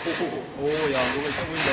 오, 야, 뭐가 있어 보인다.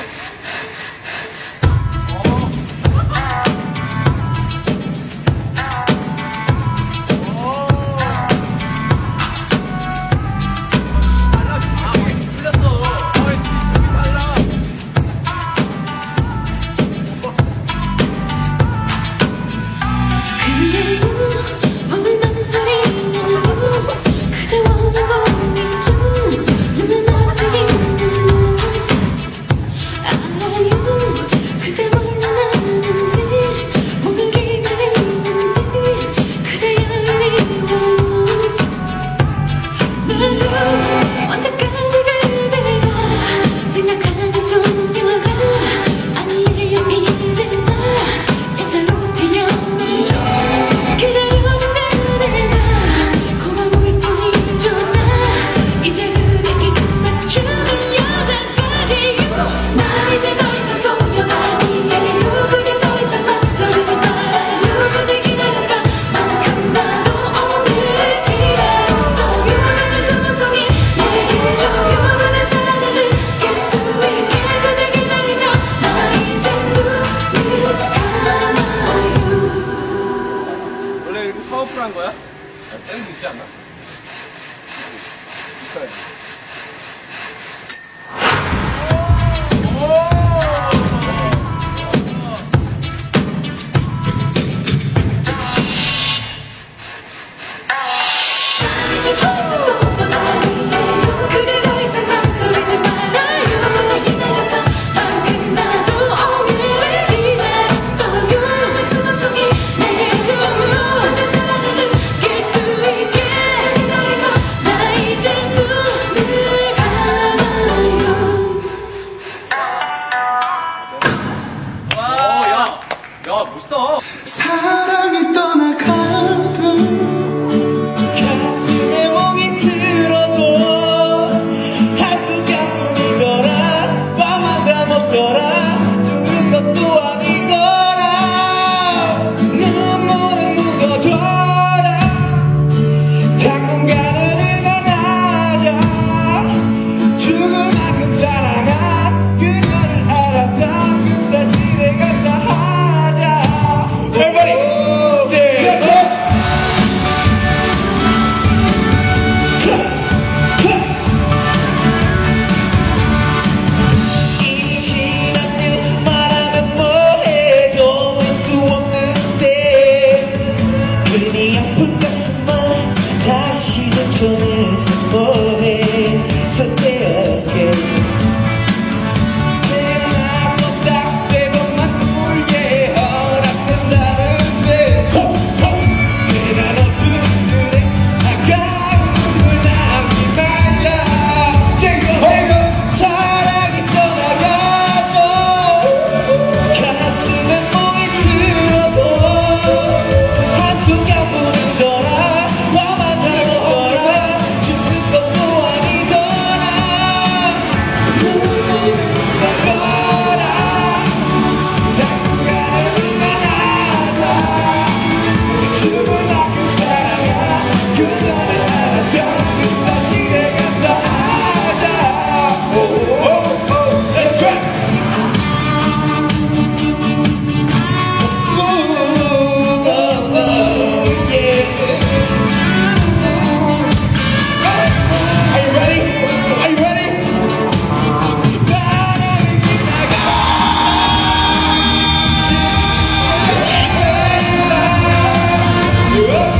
파워풀한 거야? 땡도 있지 않나? 있어야지. 야, 멋있다. 사랑이 떠나가도 가슴에 멍이 들어도 한순간뿐이더라. 밤마다 먹더라. 죽는 것도 아니더라. 눈물은 묻어둬라. 당분간은 일만하자. 죽을 만큼 사랑한 그녀를 알았다. 그 사실에 감사하자. Everybody, stand up. 이미 지난 일 말하면 뭐해. 도울 수 없는데 괜히 아픈 가슴만 다시 고쳐내서 뭐해. 선대하게 Yeah.